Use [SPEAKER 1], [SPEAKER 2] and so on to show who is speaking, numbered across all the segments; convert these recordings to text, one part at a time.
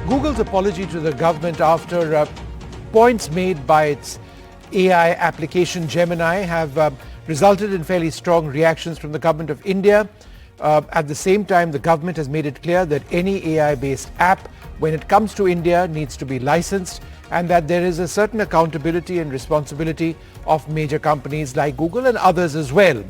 [SPEAKER 1] Google's apology to the government after points made by its AI application Gemini have resulted in fairly strong reactions from the government of India. At the same time, the government has made it clear that any AI-based app, when it comes to India, needs to be licensed, and that there is a certain accountability and responsibility of major companies like Google and others as well.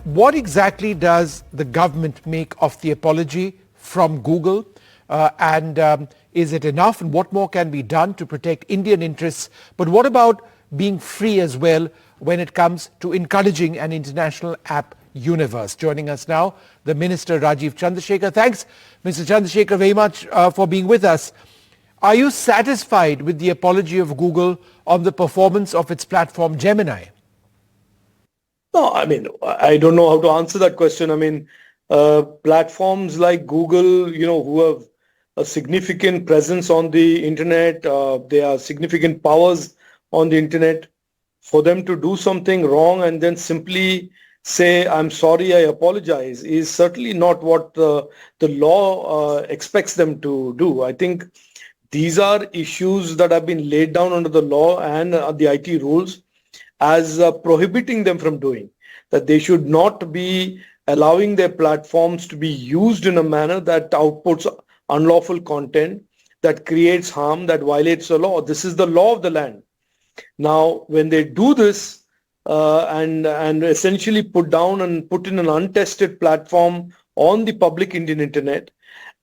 [SPEAKER 1] What exactly does the government make of the apology from Google? And is it enough? And what more can be done to protect Indian interests? But what about being free as well when it comes to encouraging an international app universe? Joining us now, the Minister Rajiv Chandrashekhar. Thanks, Mr. Chandrasekhar, very much for being with us. Are you satisfied with the apology of Google on the performance of its platform Gemini?
[SPEAKER 2] No, I don't know how to answer that question. Platforms like Google, who have a significant presence on the internet, they are significant powers on the internet. For them to do something wrong and then simply say, I'm sorry, I apologize, is certainly not what the law expects them to do. I think these are issues that have been laid down under the law and the IT rules as prohibiting them from doing. That they should not be allowing their platforms to be used in a manner that outputs unlawful content, that creates harm, that violates the law. This is the law of the land. Now, when they do this and essentially put down and put in an untested platform on the public Indian internet,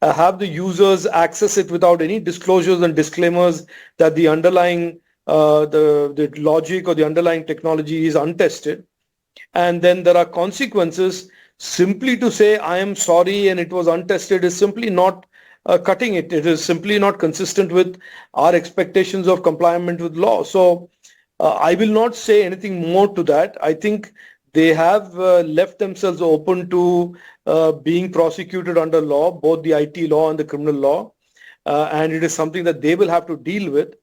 [SPEAKER 2] have the users access it without any disclosures and disclaimers that the underlying the logic or the underlying technology is untested, and then there are consequences, simply to say I am sorry and it was untested is simply not cutting it. It is simply not consistent with our expectations of compliance with law. So I will not say anything more to that. I think they have left themselves open to being prosecuted under law, both the IT law and the criminal law, and it is something that they will have to deal with.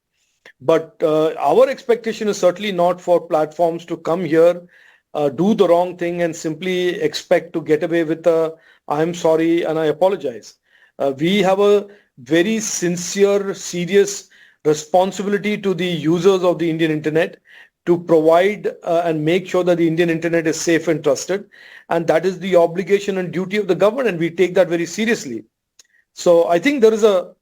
[SPEAKER 2] But our expectation is certainly not for platforms to come here, do the wrong thing and simply expect to get away with I'm sorry and I apologize. We have a very sincere, serious responsibility to the users of the Indian internet to provide and make sure that the Indian internet is safe and trusted. And that is the obligation and duty of the government, and we take that very seriously. So I think there is a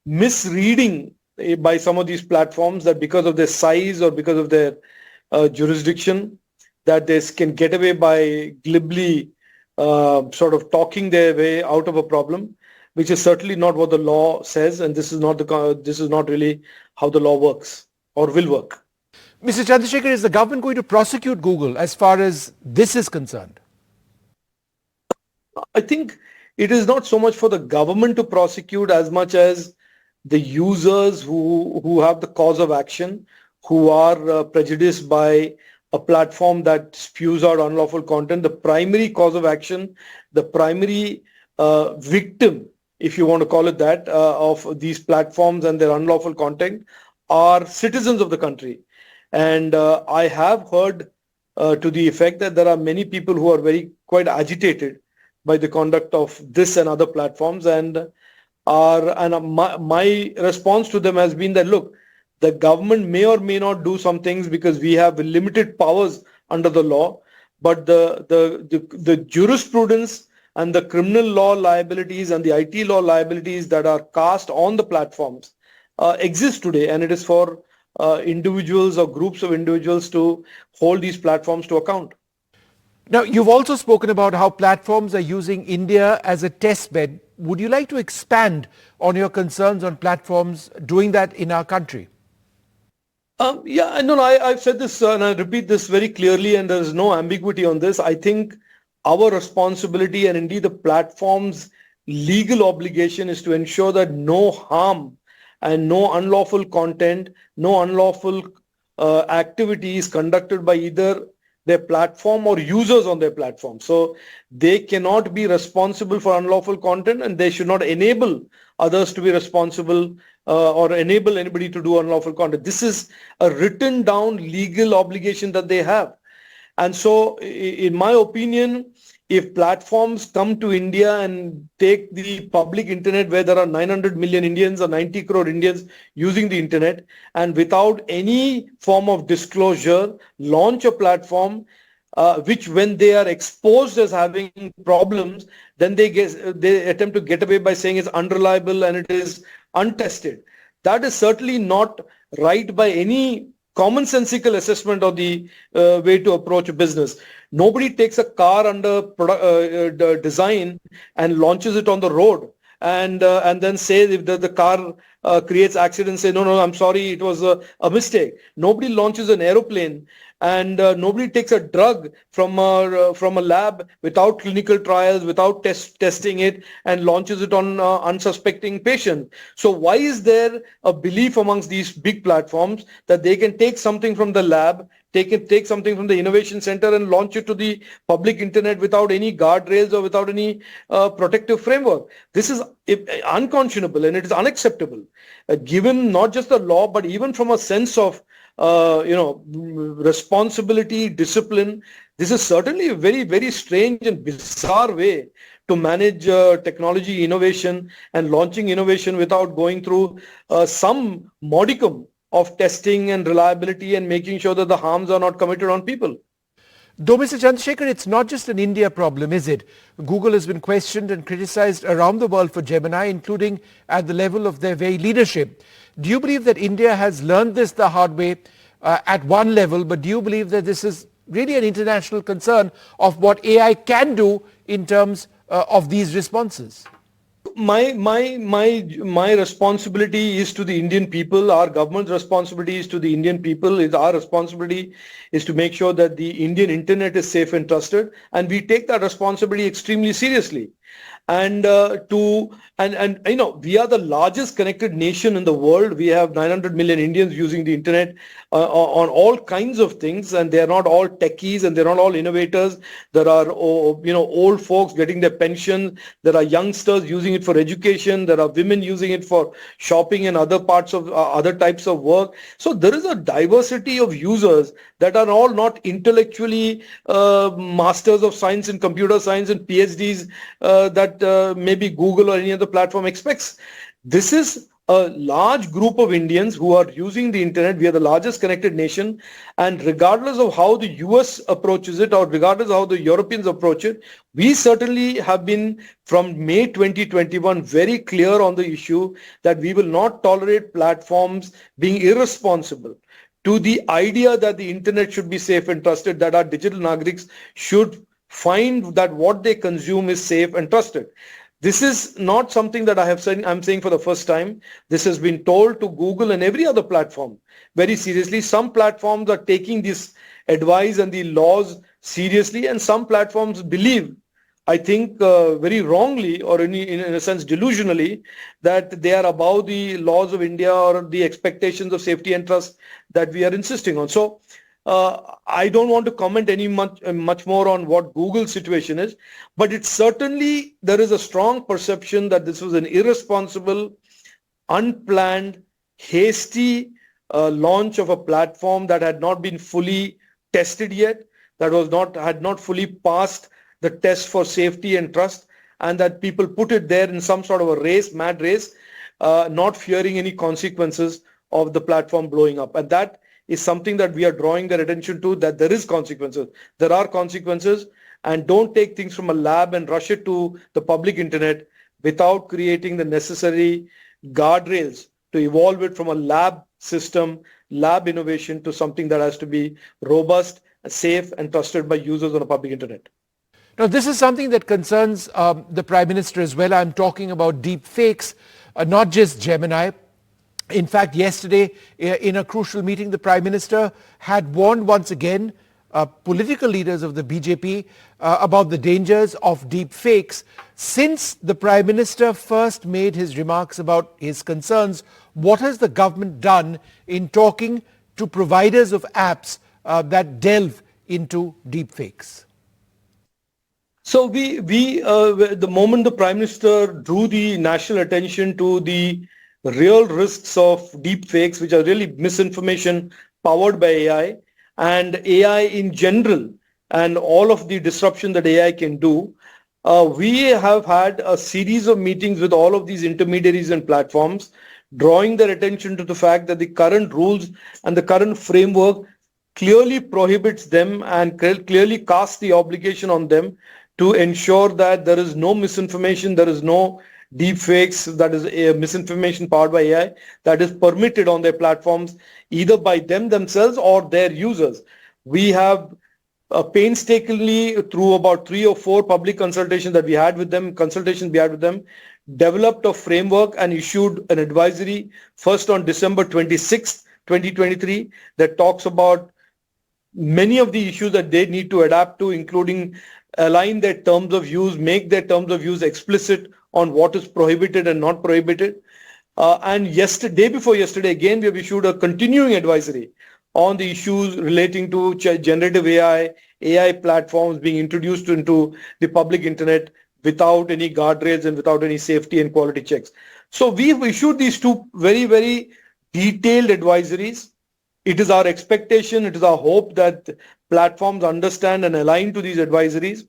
[SPEAKER 2] misreading by some of these platforms that because of their size or because of their jurisdiction, that they can get away by glibly sort of talking their way out of a problem, which is certainly not what the law says, and this is not really how the law works or will work.
[SPEAKER 1] Mr. Chandrasekhar, is the government going to prosecute Google as far as this is concerned?
[SPEAKER 2] I think it is not so much for the government to prosecute as much as the users who have the cause of action, who are prejudiced by a platform that spews out unlawful content. The primary cause of action, the primary victim, if you want to call it that, of these platforms and their unlawful content are citizens of the country. And I have heard to the effect that there are many people who are quite agitated by the conduct of this and other platforms, and my response to them has been that, look, the government may or may not do some things because we have limited powers under the law, but the jurisprudence and the criminal law liabilities and the IT law liabilities that are cast on the platforms exist today, and it is for individuals or groups of individuals to hold these platforms to account.
[SPEAKER 1] Now, you've also spoken about how platforms are using India as a test bed. Would you like to expand on your concerns on platforms doing that in our country?
[SPEAKER 2] I've said this and I repeat this very clearly, and there is no ambiguity on this. I think our responsibility and indeed the platform's legal obligation is to ensure that no harm and no unlawful content, no unlawful activities conducted by either their platform or users on their platform. So they cannot be responsible for unlawful content, and they should not enable others to be responsible or enable anybody to do unlawful content. This is a written down legal obligation that they have. And so in my opinion, if platforms come to India and take the public internet where there are 900 million Indians or 90 crore Indians using the internet, and without any form of disclosure, launch a platform which when they are exposed as having problems, then they attempt to get away by saying it's unreliable and it is untested. That is certainly not right by any commonsensical assessment of the way to approach a business. Nobody takes a car under design and launches it on the road and then says if the car creates accidents, say no, I'm sorry, it was a mistake. Nobody launches an aeroplane and nobody takes a drug from a lab without clinical trials, without testing it, and launches it on unsuspecting patients. So why is there a belief amongst these big platforms that they can take something from the lab, take something from the innovation center and launch it to the public internet without any guardrails or without any protective framework? This is unconscionable and it is unacceptable, given not just the law, but even from a sense of responsibility, discipline. This is certainly a very, very strange and bizarre way to manage technology innovation and launching innovation without going through some modicum of testing and reliability and making sure that the harms are not committed on people.
[SPEAKER 1] Though, Mr. Chandrasekhar, it's not just an India problem, is it? Google has been questioned and criticized around the world for Gemini, including at the level of their very leadership. Do you believe that India has learned this the hard way at one level, but do you believe that this is really an international concern of what AI can do in terms of these responses?
[SPEAKER 2] My responsibility is to the Indian people. Our government's responsibility is to the Indian people. Our responsibility is to make sure that the Indian internet is safe and trusted, and we take that responsibility extremely seriously. And we are the largest connected nation in the world. We have 900 million Indians using the internet on all kinds of things, and they are not all techies and they're not all innovators. There are old folks getting their pension. There are youngsters using it for education. There are women using it for shopping and other parts of other types of work. So there is a diversity of users that are all not intellectually masters of science and computer science and PhDs that maybe Google or any other platform expects. This is a large group of Indians who are using the internet. We are the largest connected nation, and regardless of how the US approaches it or regardless of how the Europeans approach it, we certainly have been from May 2021 very clear on the issue that we will not tolerate platforms being irresponsible to the idea that the internet should be safe and trusted, that our digital nagriks should find that what they consume is safe and trusted. This is not something that I'm saying for the first time. This has been told to Google and every other platform very seriously. Some platforms are taking this advice and the laws seriously, and some platforms believe, I think very wrongly or in a sense delusionally, that they are above the laws of India or the expectations of safety and trust that we are insisting on. So I don't want to comment much more on what Google's situation is, but it's certainly, there is a strong perception that this was an irresponsible, unplanned, hasty launch of a platform that had not been fully tested yet, that had not fully passed the test for safety and trust, and that people put it there in some sort of a mad race, not fearing any consequences of the platform blowing up. And that is something that we are drawing their attention to, that there is consequences. There are consequences, and don't take things from a lab and rush it to the public internet without creating the necessary guardrails to evolve it from a lab system, lab innovation to something that has to be robust, safe and trusted by users on a public internet.
[SPEAKER 1] Now, this is something that concerns the Prime Minister as well. I'm talking about deepfakes, not just Gemini. In fact, yesterday, in a crucial meeting, the Prime Minister had warned once again political leaders of the BJP about the dangers of deepfakes. Since the Prime Minister first made his remarks about his concerns, what has the government done in talking to providers of apps that delve into deepfakes?
[SPEAKER 2] So the moment the Prime Minister drew the national attention to the real risks of deepfakes, which are really misinformation powered by AI, and AI in general and all of the disruption that AI can do, we have had a series of meetings with all of these intermediaries and platforms, drawing their attention to the fact that the current rules and the current framework clearly prohibits them and clearly casts the obligation on them to ensure that there is no misinformation, there is no deepfakes, that is a misinformation powered by AI, that is permitted on their platforms, either by them themselves or their users. We have painstakingly, through about 3 or 4 public consultations we had with them, developed a framework and issued an advisory first on December 26th, 2023, that talks about many of the issues that they need to adapt to, including align their terms of use, make their terms of use explicit on what is prohibited and not prohibited. And yesterday, day before yesterday, again, we have issued a continuing advisory on the issues relating to generative AI platforms being introduced into the public internet without any guardrails and without any safety and quality checks. So we've issued these 2 very, very detailed advisories. It is our expectation, it is our hope that platforms understand and align to these advisories.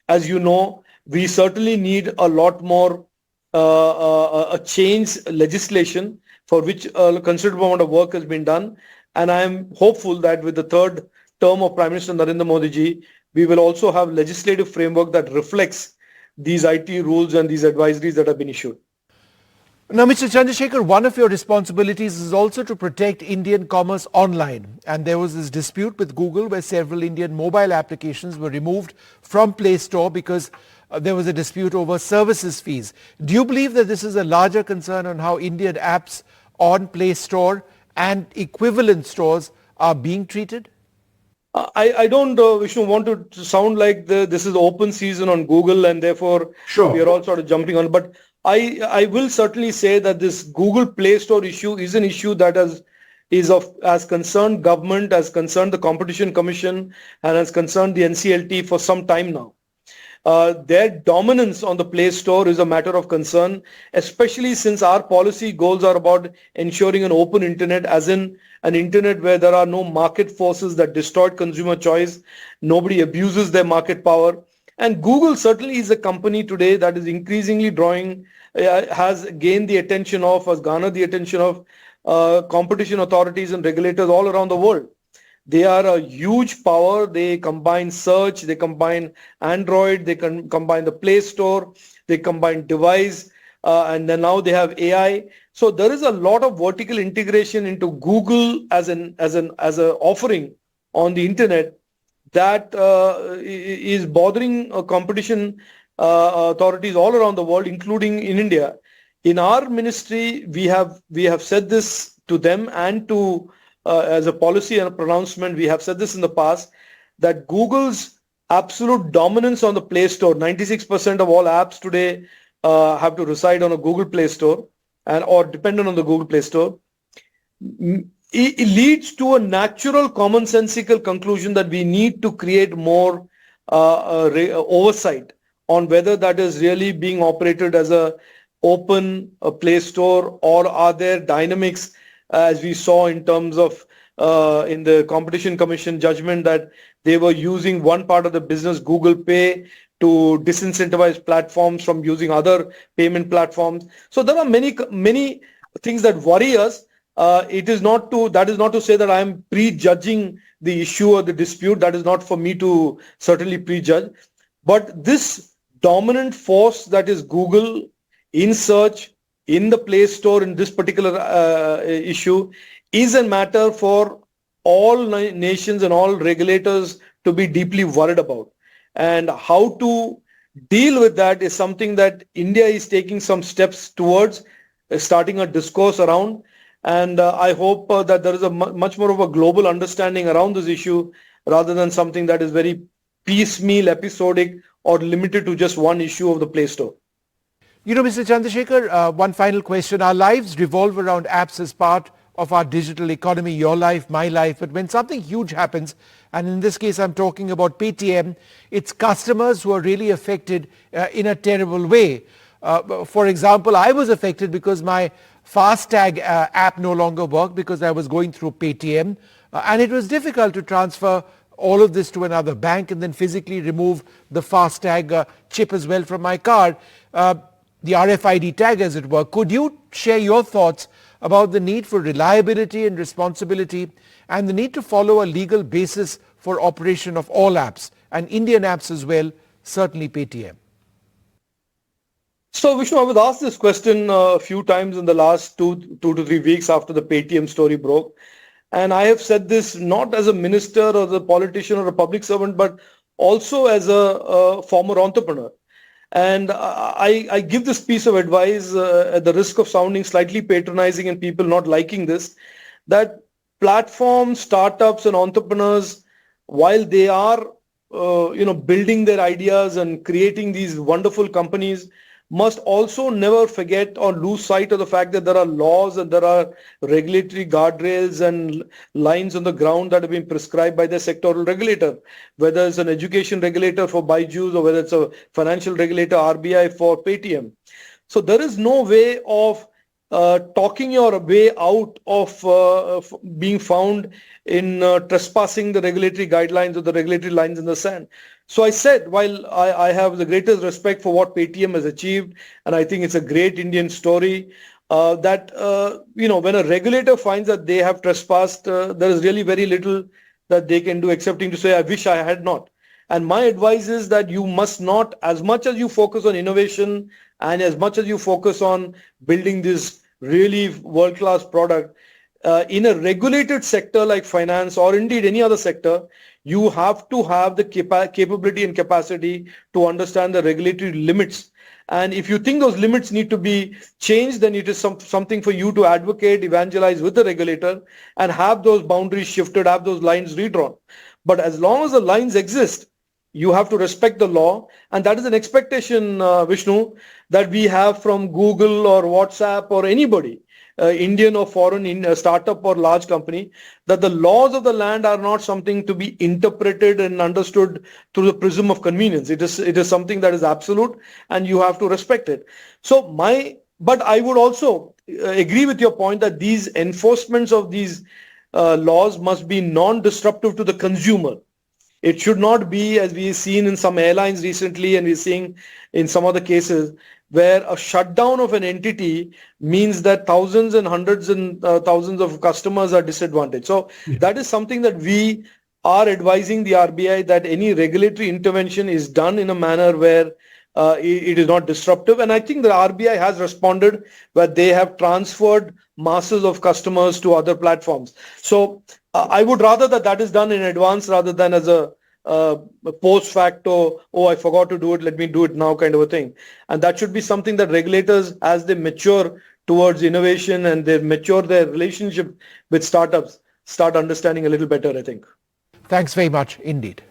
[SPEAKER 2] As you know, we certainly need a lot more a change legislation, for which a considerable amount of work has been done. And I am hopeful that with the 3rd term of Prime Minister Narendra Modi ji, we will also have legislative framework that reflects these IT rules and these advisories that have been issued.
[SPEAKER 1] Now, Mr. Chandrasekhar, one of your responsibilities is also to protect Indian commerce online. And there was this dispute with Google where several Indian mobile applications were removed from Play Store because there was a dispute over services fees. Do you believe that this is a larger concern on how Indian apps on Play Store and equivalent stores are being treated?
[SPEAKER 2] I don't, Vishnu, want to sound like this is open season on Google and therefore we are all sort of jumping on. But I will certainly say that this Google Play Store issue is an issue that has concerned government, has concerned the Competition Commission, and has concerned the NCLT for some time now. Their dominance on the Play Store is a matter of concern, especially since our policy goals are about ensuring an open internet, as in an internet where there are no market forces that distort consumer choice, nobody abuses their market power. And Google certainly is a company today that is increasingly has gained the attention of, has garnered the attention of competition authorities and regulators all around the world. They are a huge power. They combine search, they combine Android, they combine the Play Store, they combine device, and then now they have AI. So there is a lot of vertical integration into Google as an offering on the internet that is bothering competition authorities all around the world, including in India. In our ministry, we have said this to them and to as a policy and a pronouncement, we have said this in the past, that Google's absolute dominance on the Play Store, 96% of all apps today have to reside on a Google Play Store or dependent on the Google Play Store. It leads to a natural commonsensical conclusion that we need to create more oversight on whether that is really being operated as a open Play Store, or are there dynamics, as we saw in terms of in the Competition Commission judgment, that they were using one part of the business, Google Pay, to disincentivize platforms from using other payment platforms. So there are many things that worry us. That is not to say that I am prejudging the issue or the dispute. That is not for me to certainly prejudge. But this dominant force that is Google in search, in the Play Store, in this particular issue, is a matter for all nations and all regulators to be deeply worried about. And how to deal with that is something that India is taking some steps towards, starting a discourse around. And I hope that there is a much more of a global understanding around this issue, rather than something that is very piecemeal, episodic, or limited to just one issue of the Play Store.
[SPEAKER 1] You know, Mr. Chandrasekhar, one final question. Our lives revolve around apps as part of our digital economy, your life, my life. But when something huge happens, and in this case I'm talking about Paytm, it's customers who are really affected in a terrible way. For example, I was affected because my FASTag app no longer worked because I was going through Paytm, and it was difficult to transfer all of this to another bank and then physically remove the FASTag chip as well from my card, the RFID tag as it were. Could you share your thoughts about the need for reliability and responsibility and the need to follow a legal basis for operation of all apps and Indian apps as well, certainly Paytm?
[SPEAKER 2] So Vishnu, I was asked this question a few times in the last two to 3 weeks after the Paytm story broke. And I have said this not as a minister or a politician or a public servant, but also as a former entrepreneur. And I give this piece of advice at the risk of sounding slightly patronizing and people not liking this, that platforms, startups and entrepreneurs, while they are building their ideas and creating these wonderful companies, must also never forget or lose sight of the fact that there are laws and there are regulatory guardrails and lines on the ground that have been prescribed by the sectoral regulator, whether it's an education regulator for Byju's or whether it's a financial regulator, RBI, for Paytm. So there is no way of talking your way out of being found in trespassing the regulatory guidelines or the regulatory lines in the sand. So I said, while I have the greatest respect for what Paytm has achieved, and I think it's a great Indian story, that when a regulator finds that they have trespassed, there is really very little that they can do excepting to say, I wish I had not. And my advice is that you must not, as much as you focus on innovation and as much as you focus on building this really world-class product, in a regulated sector like finance or indeed any other sector, you have to have the capability and capacity to understand the regulatory limits. And if you think those limits need to be changed, then it is something for you to advocate, evangelize with the regulator and have those boundaries shifted, have those lines redrawn. But as long as the lines exist, you have to respect the law. And that is an expectation, Vishnu, that we have from Google or WhatsApp or anybody. Indian or foreign startup or large company, that the laws of the land are not something to be interpreted and understood through the prism of convenience. It is something that is absolute and you have to respect it. But I would also agree with your point that these enforcements of these laws must be non-disruptive to the consumer. It should not be, as we've seen in some airlines recently and we're seeing in some other cases, where a shutdown of an entity means that thousands and hundreds and thousands of customers are disadvantaged. So that is something that we are advising the RBI, that any regulatory intervention is done in a manner where it is not disruptive. And I think the RBI has responded where they have transferred masses of customers to other platforms. So I would rather that is done in advance rather than as a post facto, oh, I forgot to do it, let me do it now kind of a thing. And that should be something that regulators, as they mature towards innovation and they mature their relationship with startups, start understanding a little better, I think.
[SPEAKER 1] Thanks very much indeed.